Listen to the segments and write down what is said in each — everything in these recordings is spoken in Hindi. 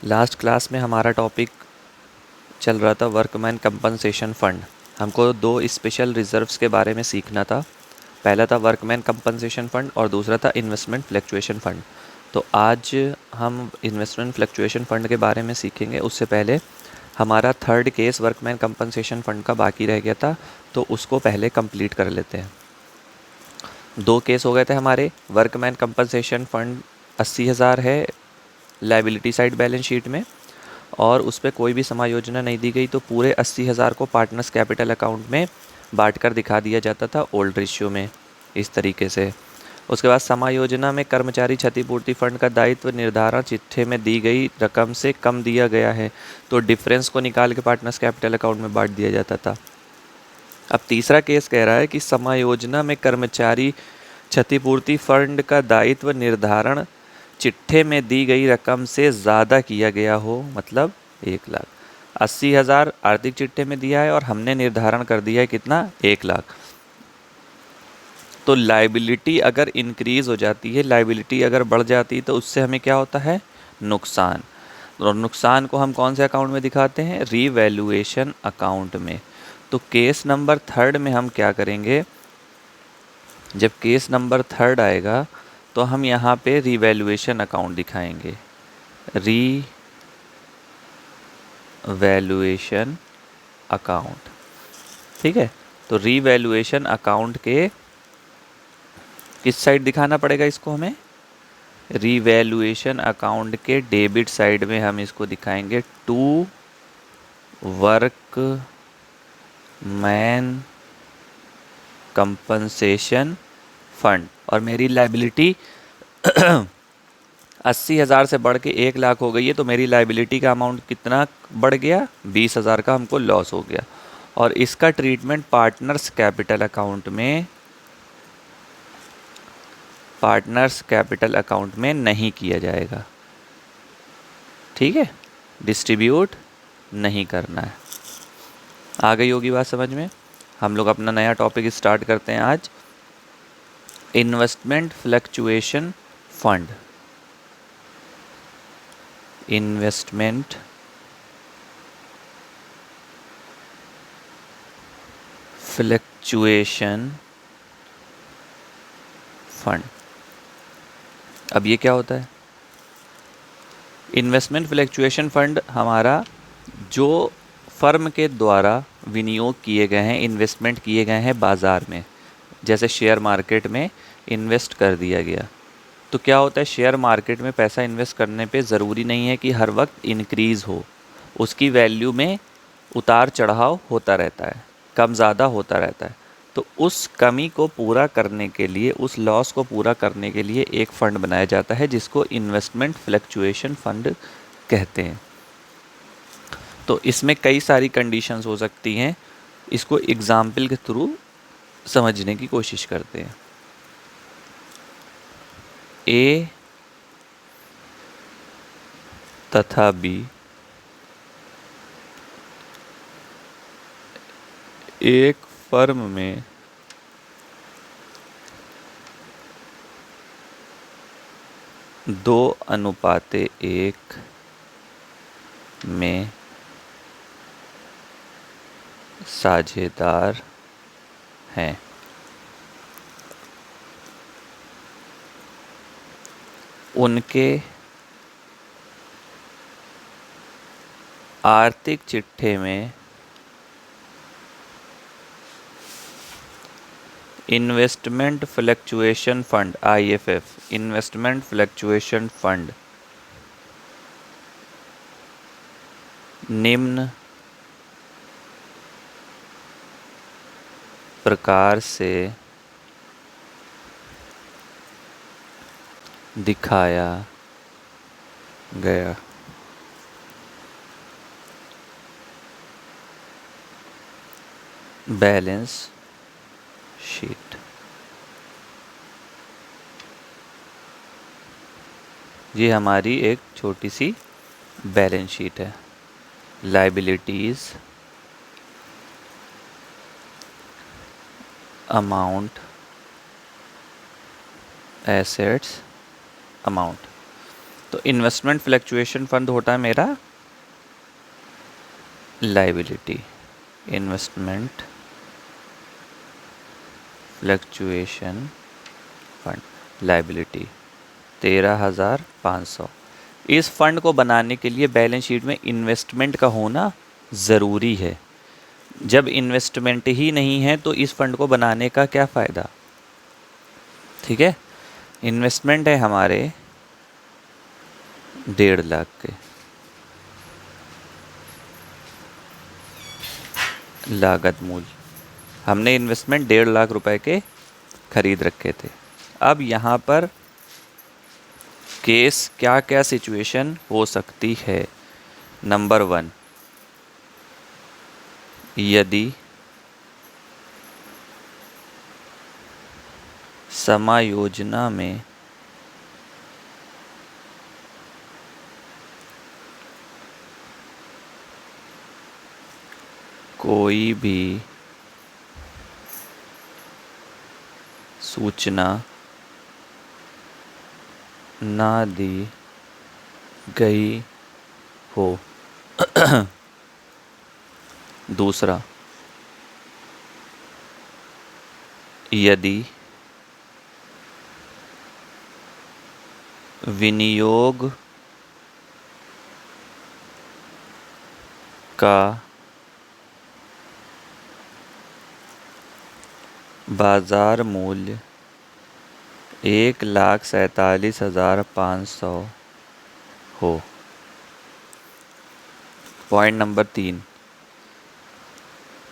लास्ट क्लास में हमारा टॉपिक चल रहा था वर्कमैन कंपनसेशन फ़ंड। हमको दो स्पेशल रिजर्व्स के बारे में सीखना था। पहला था वर्कमैन कंपनसेशन फ़ंड और दूसरा था इन्वेस्टमेंट फ्लक्चुएशन फ़ंड। तो आज हम इन्वेस्टमेंट फ्लक्चुएशन फ़ंड के बारे में सीखेंगे। उससे पहले हमारा third case workman compensation fund का बाकी रह गया था, तो उसको पहले कंप्लीट कर लेते हैं। दो केस हो गए थे हमारे। वर्कमैन कंपनसेशन फ़ंड 80,000 है लाइबिलिटी साइड बैलेंस शीट में, और उस पर कोई भी समायोजना नहीं दी गई, तो पूरे 80,000 को पार्टनर्स कैपिटल अकाउंट में बांट कर दिखा दिया जाता था ओल्ड रेशियो में, इस तरीके से। उसके बाद समायोजना में कर्मचारी क्षतिपूर्ति फंड का दायित्व निर्धारण चिट्ठे में दी गई रकम से कम दिया गया है, तो डिफरेंस को निकाल के पार्टनर्स कैपिटल अकाउंट में बांट दिया जाता था। अब तीसरा केस कह रहा है कि समायोजना में कर्मचारी क्षतिपूर्ति फंड का दायित्व निर्धारण चिट्ठे में दी गई रकम से ज़्यादा किया गया हो, मतलब 1,00,000। 80,000 आर्थिक चिट्ठे में दिया है और हमने निर्धारण कर दिया है कितना, 1,00,000। तो लाइबिलिटी अगर इंक्रीज हो जाती है, लाइबिलिटी अगर बढ़ जाती है, तो उससे हमें क्या होता है, नुकसान। और नुकसान को हम कौन से अकाउंट में दिखाते हैं, रीवैल्यूएशन अकाउंट में। तो केस नंबर थर्ड में हम क्या करेंगे, जब केस नंबर थर्ड आएगा तो हम यहाँ पे रीवैल्यूएशन अकाउंट दिखाएंगे, रीवैल्यूएशन अकाउंट। ठीक है, तो रीवैल्यूएशन अकाउंट के किस साइड दिखाना पड़ेगा इसको हमें, रीवैल्यूएशन अकाउंट के डेबिट साइड में हम इसको दिखाएंगे, टू वर्कमैन कंपनसेशन फंड। और मेरी लाइबिलिटी 80,000 से बढ़ के 1,00,000 हो गई है, तो मेरी लाइबिलिटी का अमाउंट कितना बढ़ गया, 20,000 का हमको लॉस हो गया। और इसका ट्रीटमेंट पार्टनर्स कैपिटल अकाउंट में, पार्टनर्स कैपिटल अकाउंट में नहीं किया जाएगा। ठीक है, डिस्ट्रीब्यूट नहीं करना है। आ गई होगी बात समझ में। हम लोग अपना नया टॉपिक स्टार्ट करते हैं आज, investment fluctuation fund. Investment fluctuation fund. अब ये क्या होता है, इन्वेस्टमेंट फ्लक्चुएशन फंड हमारा जो फर्म के द्वारा विनियोग किए गए हैं, इन्वेस्टमेंट किए गए हैं बाज़ार में, जैसे शेयर मार्केट में इन्वेस्ट कर दिया गया। तो क्या होता है, शेयर मार्केट में पैसा इन्वेस्ट करने पे ज़रूरी नहीं है कि हर वक्त इंक्रीज़ हो, उसकी वैल्यू में उतार चढ़ाव होता रहता है, कम ज़्यादा होता रहता है। तो उस कमी को पूरा करने के लिए, उस लॉस को पूरा करने के लिए एक फ़ंड बनाया जाता है जिसको इन्वेस्टमेंट फ्लक्चुएशन फ़ंड कहते हैं। तो इसमें कई सारी कंडीशंस हो सकती हैं, इसको एग्जाम्पल के थ्रू समझने की कोशिश करते हैं। ए तथा बी एक फर्म में दो अनुपाते एक में साझेदार हैं। उनके आर्थिक चिट्ठे में investment fluctuation fund, IFF, investment fluctuation fund निम्न प्रकार से दिखाया गया। बैलेंस शीट, ये हमारी एक छोटी सी बैलेंस शीट है। Liabilities, amount, assets, amount. तो इन्वेस्टमेंट फ्लक्चुएशन फंड होता है मेरा liability, investment fluctuation fund liability 13,500। इस फंड को बनाने के लिए बैलेंस शीट में इन्वेस्टमेंट का होना ज़रूरी है। जब इन्वेस्टमेंट ही नहीं है तो इस फंड को बनाने का क्या फ़ायदा। ठीक है, इन्वेस्टमेंट है हमारे 1.5 लाख के, लागत मूल्य हमने इन्वेस्टमेंट 1.5 लाख रुपए के खरीद रखे थे। अब यहाँ पर केस क्या क्या सिचुएशन हो सकती है। नंबर 1, यदि समायोजना में कोई भी सूचना ना दी गई हो। दूसरा, यदि विनियोग का बाजार मूल्य 1,47,500 हो। पॉइंट नंबर 3,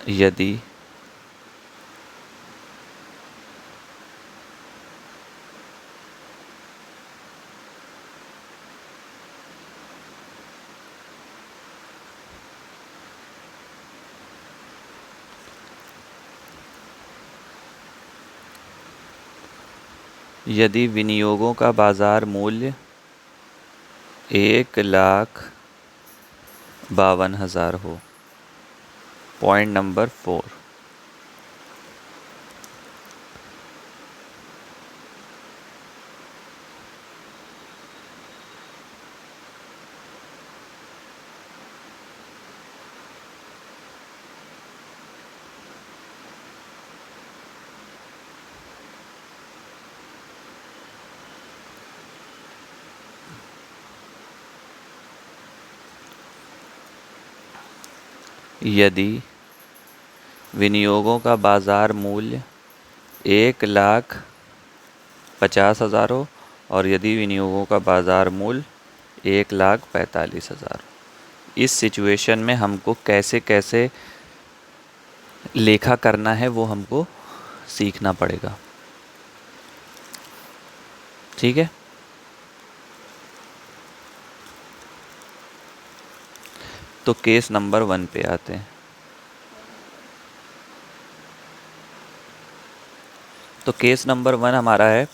यदि विनियोगों का बाजार मूल्य 1,52,000 हो। पॉइंट नंबर 4, यदि विनियोगों का बाजार मूल्य 1,50,000 हो और यदि विनियोगों का बाजार मूल्य 1,45,000। इस सिचुएशन में हमको कैसे कैसे लेखा करना है वो हमको सीखना पड़ेगा। ठीक है, तो केस नंबर 1 पे आते हैं। तो केस नंबर 1 हमारा है,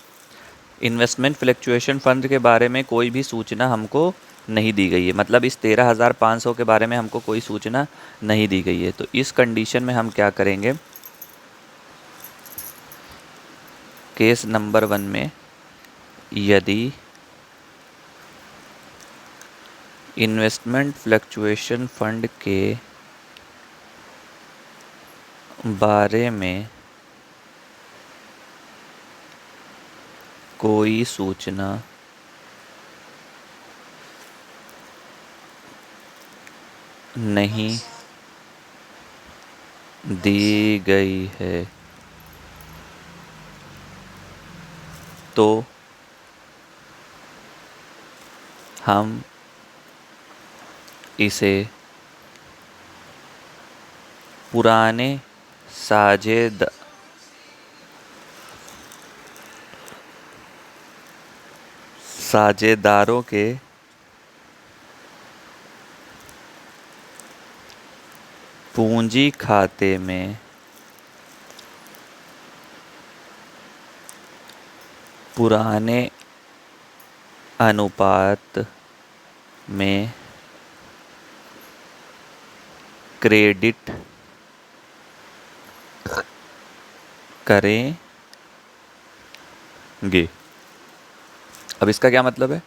इन्वेस्टमेंट फ्लक्चुएशन फंड के बारे में कोई भी सूचना हमको नहीं दी गई है। मतलब इस 13,500 के बारे में हमको कोई सूचना नहीं दी गई है। तो इस कंडीशन में हम क्या करेंगे, केस नंबर 1 में यदि इन्वेस्टमेंट फ्लक्चुएशन फंड के बारे में कोई सूचना नहीं दी गई है तो हम इसे पुराने साझेदारों के पूंजी खाते में पुराने अनुपात में क्रेडिट करेंगे। अब इसका क्या मतलब है,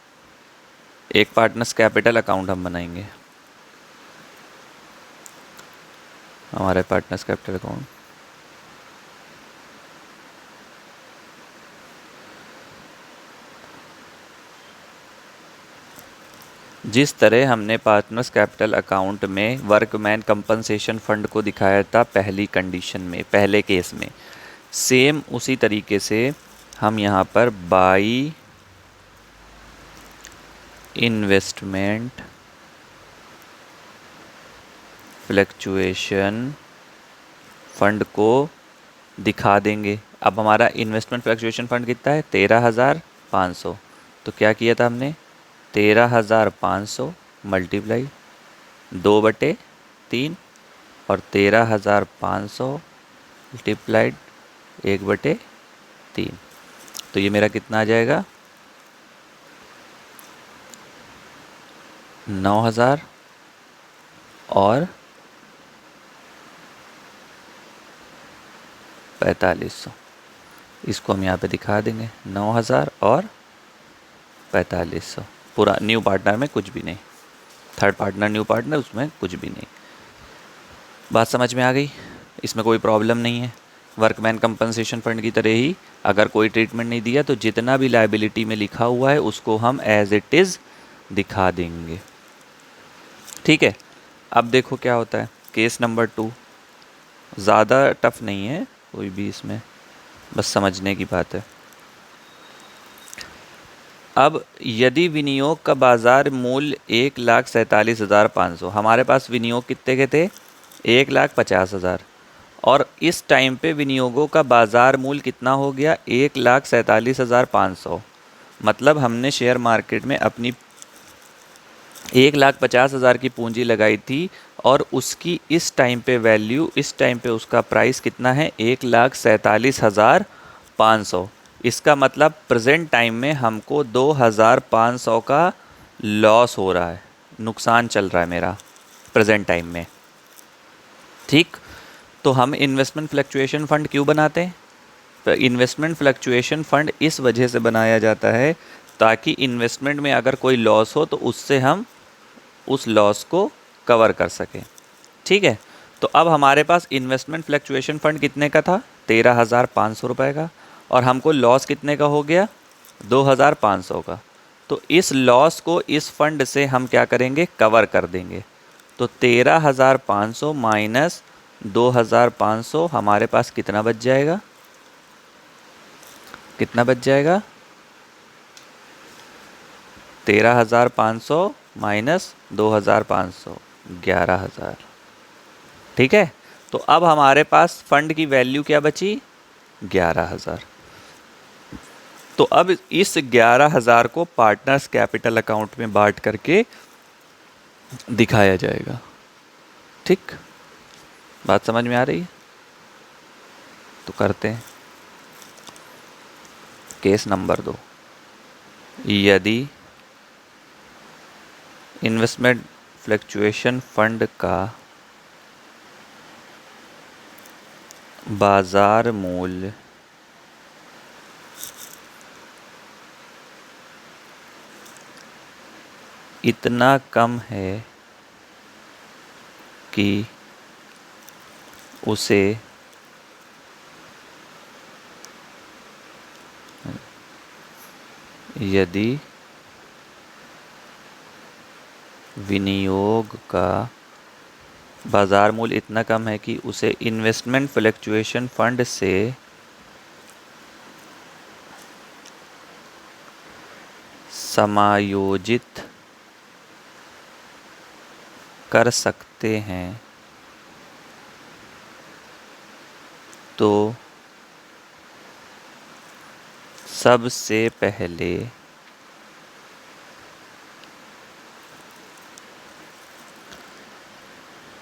एक पार्टनर्स कैपिटल अकाउंट हम बनाएंगे, हमारे पार्टनर्स कैपिटल अकाउंट। जिस तरह हमने पार्टनर्स कैपिटल अकाउंट में वर्कमैन कंपनसेशन फंड को दिखाया था पहली कंडीशन में, पहले केस में, सेम उसी तरीके से हम यहाँ पर बाई इन्वेस्टमेंट फ्लक्चुएशन फंड को दिखा देंगे। अब हमारा इन्वेस्टमेंट फ्लक्चुएशन फंड कितना है, 13,500। तो क्या किया था हमने, 13,500 मल्टीप्लाई 2/3 और 13,500 मल्टीप्लाइड 1/3। तो ये मेरा कितना आ जाएगा, 9,000 और 4,500। इसको हम यहाँ पे दिखा देंगे, 9,000 और 4,500। पूरा न्यू पार्टनर में कुछ भी नहीं, थर्ड पार्टनर न्यू पार्टनर उसमें कुछ भी नहीं। बात समझ में आ गई, इसमें कोई प्रॉब्लम नहीं है। वर्कमैन कंपनसेशन फंड की तरह ही अगर कोई ट्रीटमेंट नहीं दिया तो जितना भी लायबिलिटी में लिखा हुआ है उसको हम एज इट इज़ दिखा देंगे। ठीक है, अब देखो क्या होता है। केस नंबर 2 ज़्यादा टफ नहीं है कोई भी, इसमें बस समझने की बात है। अब यदि विनियोग का बाज़ार मूल्य 1,47,500, हमारे पास विनियोग कितने के थे, 1,50,000, और इस टाइम पे विनियोगों का बाज़ार मूल्य कितना हो गया, 1,47,500। मतलब हमने शेयर मार्केट में अपनी 1,50,000 की पूंजी लगाई थी और उसकी इस टाइम पे वैल्यू, इस टाइम पे उसका प्राइस कितना है, 1,47,500। इसका मतलब प्रेजेंट टाइम में हमको 2,500 का लॉस हो रहा है, नुकसान चल रहा है मेरा प्रेजेंट टाइम में। ठीक, तो हम इन्वेस्टमेंट फ्लक्चुएशन फंड क्यों बनाते हैं? तो इन्वेस्टमेंट फ्लक्चुएशन फंड इस वजह से बनाया जाता है ताकि इन्वेस्टमेंट में अगर कोई लॉस हो तो उससे हम उस लॉस को कवर कर सकें। ठीक है, तो अब हमारे पास इन्वेस्टमेंट फ्लक्चुएशन फंड कितने का था, 13,500 रुपये का, और हमको लॉस कितने का हो गया, 2,500 का। तो इस लॉस को इस फंड से हम क्या करेंगे, कवर कर देंगे। तो 13,500 माइनस 2,500 हमारे पास कितना बच जाएगा, कितना बच जाएगा, 13,500 माइनस 2,500, 11,000। ठीक है, तो अब हमारे पास फंड की वैल्यू क्या बची, 11,000। तो अब इस 11,000 को पार्टनर्स कैपिटल अकाउंट में बांट करके दिखाया जाएगा। ठीक, बात समझ में आ रही है? तो करते हैं केस नंबर 2। यदि इन्वेस्टमेंट फ्लक्चुएशन फंड का बाजार मूल्य इतना कम है कि उसे यदि विनियोग का बाजार मूल्य इतना कम है कि उसे इन्वेस्टमेंट फ्लक्चुएशन फंड से समायोजित कर सकते हैं, तो सबसे पहले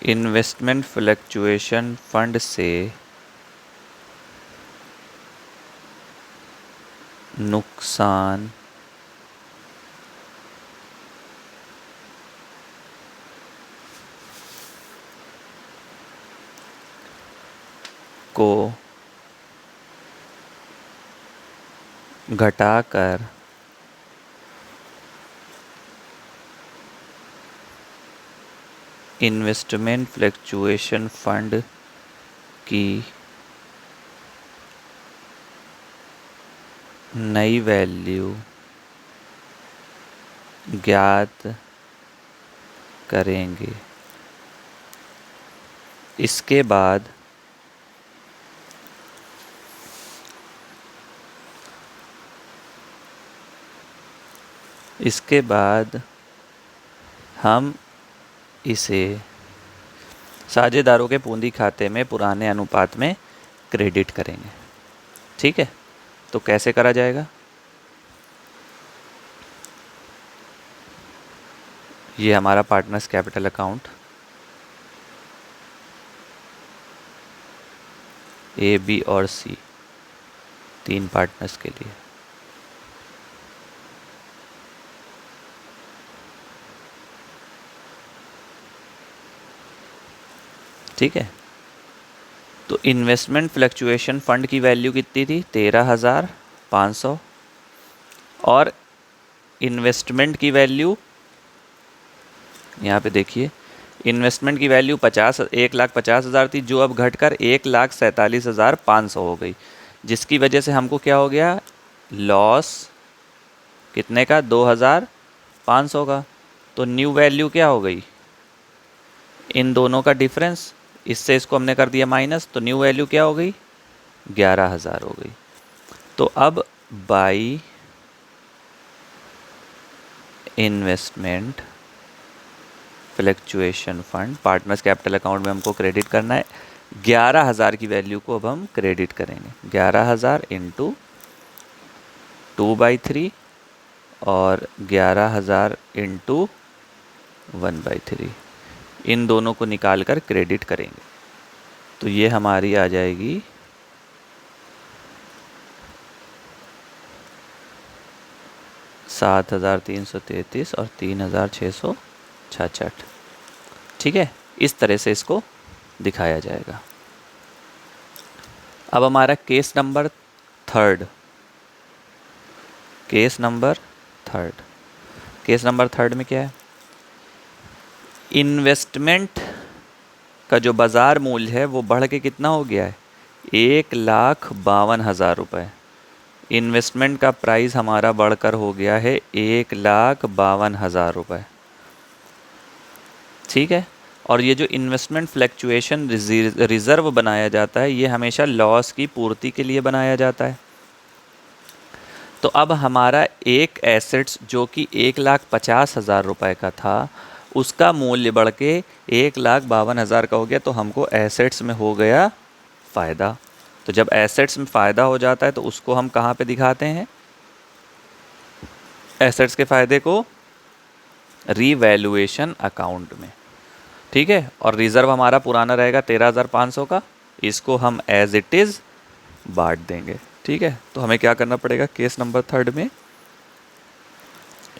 इन्वेस्टमेंट फ्लक्चुएशन फंड से नुकसान को घटाकर इन्वेस्टमेंट फ्लक्चुएशन फंड की नई वैल्यू ज्ञात करेंगे। इसके बाद हम इसे साझेदारों के पूंजी खाते में पुराने अनुपात में क्रेडिट करेंगे। ठीक है, तो कैसे करा जाएगा? ये हमारा पार्टनर्स कैपिटल अकाउंट ए, बी और सी, 3 पार्टनर्स के लिए। ठीक है, तो इन्वेस्टमेंट फ्लक्चुएशन फंड की वैल्यू कितनी थी? 13,500। और इन्वेस्टमेंट की वैल्यू यहाँ पे देखिए, इन्वेस्टमेंट की वैल्यू 1,50,000 थी, जो अब घटकर 1,47,500 हो गई, जिसकी वजह से हमको क्या हो गया? लॉस कितने का? 2,500 का। तो न्यू वैल्यू क्या हो गई? इन दोनों का डिफरेंस, इससे इसको हमने कर दिया माइनस, तो न्यू वैल्यू क्या हो गई? 11,000 हो गई। तो अब by investment fluctuation fund partners capital account में हमको क्रेडिट करना है। 11,000 की वैल्यू को अब हम क्रेडिट करेंगे। 11,000 इंटू 2/3 और 11,000 इंटू 1/3, इन दोनों को निकाल कर क्रेडिट करेंगे। तो ये हमारी आ जाएगी 7,333 और 3,666। ठीक है, इस तरह से इसको दिखाया जाएगा। अब हमारा case number third case number third में क्या है? इन्वेस्टमेंट का जो बाज़ार मूल्य है वो बढ़ के कितना हो गया है? 1,52,000 रुपये। इन्वेस्टमेंट का प्राइस हमारा बढ़कर हो गया है 1,52,000 रुपये। ठीक है, और ये जो इन्वेस्टमेंट फ्लक्चुएशन रिज़र्व बनाया जाता है, ये हमेशा लॉस की पूर्ति के लिए बनाया जाता है। तो अब हमारा एक एसेट्स जो कि 1,50,000 रुपये का था, उसका मूल्य बढ़ के 1,52,000 का हो गया, तो हमको एसेट्स में हो गया फ़ायदा। तो जब एसेट्स में फ़ायदा हो जाता है तो उसको हम कहाँ पे दिखाते हैं? एसेट्स के फ़ायदे को रीवैल्यूएशन अकाउंट में। ठीक है, और रिज़र्व हमारा पुराना रहेगा 13,500 का, इसको हम एज इट इज़ बांट देंगे। ठीक है, तो हमें क्या करना पड़ेगा केस नंबर थर्ड में?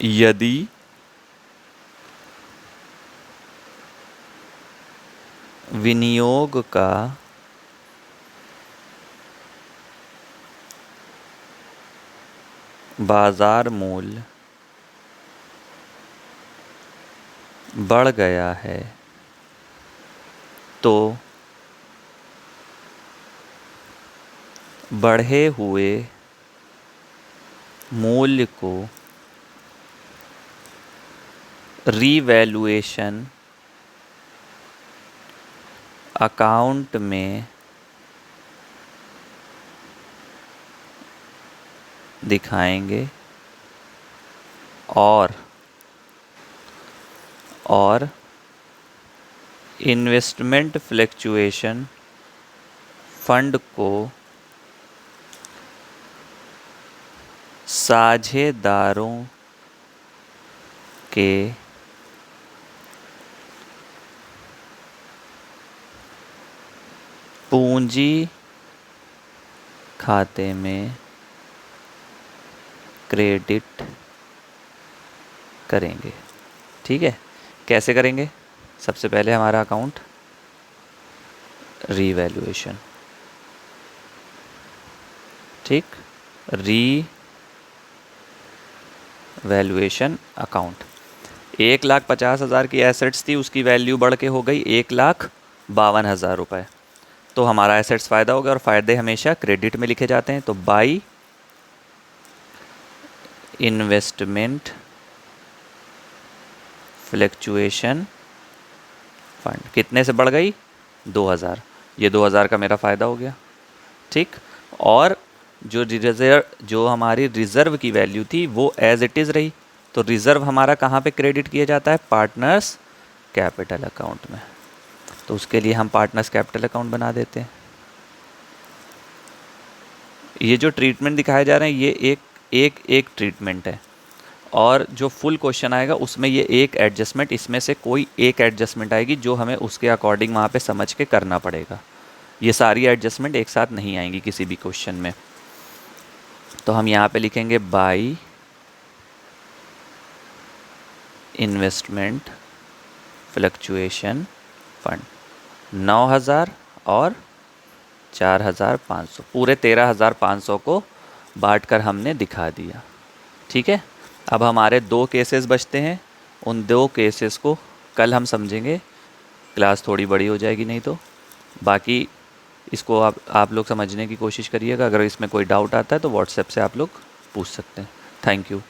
यदि विनियोग का बाजार मूल्य बढ़ गया है तो बढ़े हुए मूल्य को रीवैल्यूएशन अकाउंट में दिखाएंगे और इन्वेस्टमेंट फ्लक्चुएशन फंड को साझेदारों के पूंजी खाते में क्रेडिट करेंगे। ठीक है, कैसे करेंगे? सबसे पहले हमारा अकाउंट रीवैल्यूएशन, ठीक, रीवैल्यूएशन अकाउंट। 1,50,000 की एसेट्स थी, उसकी वैल्यू बढ़ के हो गई 1,52,000 रुपये। तो हमारा एसेट्स फ़ायदा हो गया, और फ़ायदे हमेशा क्रेडिट में लिखे जाते हैं। तो बाई इन्वेस्टमेंट फ्लक्चुएशन फंड कितने से बढ़ गई? 2,000। ये 2,000 का मेरा फ़ायदा हो गया, ठीक। और जो हमारी रिज़र्व की वैल्यू थी वो एज इट इज़ रही। तो रिज़र्व हमारा कहाँ पे क्रेडिट किया जाता है? पार्टनर्स कैपिटल अकाउंट में। तो उसके लिए हम पार्टनर्स कैपिटल अकाउंट बना देते हैं। ये जो ट्रीटमेंट दिखाए जा रहे हैं ये एक ट्रीटमेंट है, और जो फुल क्वेश्चन आएगा उसमें ये एक एडजस्टमेंट, इसमें से कोई एक एडजस्टमेंट आएगी जो हमें उसके अकॉर्डिंग वहाँ पे समझ के करना पड़ेगा। ये सारी एडजस्टमेंट एक साथ नहीं आएंगी किसी भी क्वेश्चन में। तो हम यहाँ पे लिखेंगे बाई इन्वेस्टमेंट फ्लक्चुएशन फंड 9,000 और 4,500, पूरे 13,500 को बांट कर हमने दिखा दिया, ठीक है। अब हमारे 2 केसेस बचते हैं, उन 2 केसेस को कल हम समझेंगे, क्लास थोड़ी बड़ी हो जाएगी नहीं तो। बाकी इसको आप लोग समझने की कोशिश करिएगा। अगर इसमें कोई डाउट आता है तो व्हाट्सएप से आप लोग पूछ सकते हैं। Thank you.